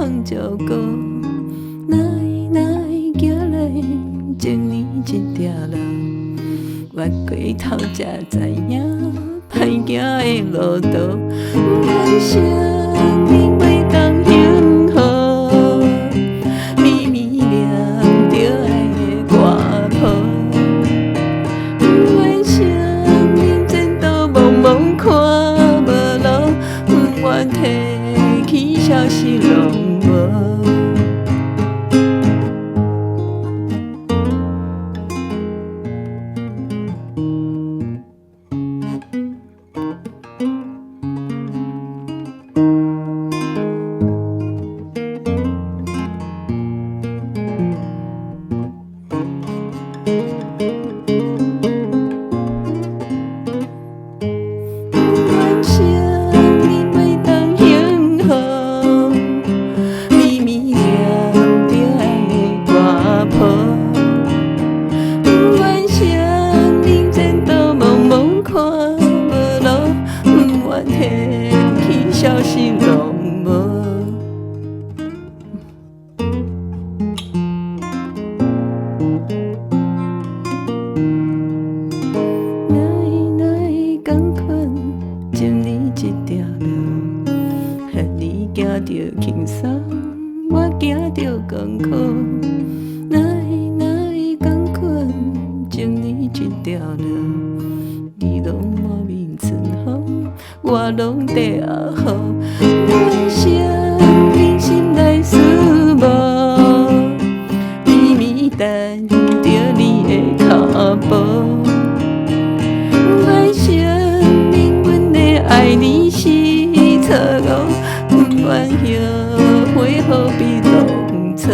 通照顾，哪会行来前年一条路，越过头才知影，歹行的路途，阮生命袂当幸福，绵绵念着爱的歌谱。阮生命前途茫茫看无路，阮提起消息拢无。阮生命袂当幸福，绵绵念着爱的歌谱。阮生命前途茫茫看无路，阮提起消息拢无。哪会甘困前年一条路，遐你行着轻松，我行着艰苦。哪会甘困前年一条路，你拢满面春风，我拢地下雨。阮生命心内思慕，绵绵等着你的脚步。阮生命，阮的爱你是错误，阮后悔何必当初。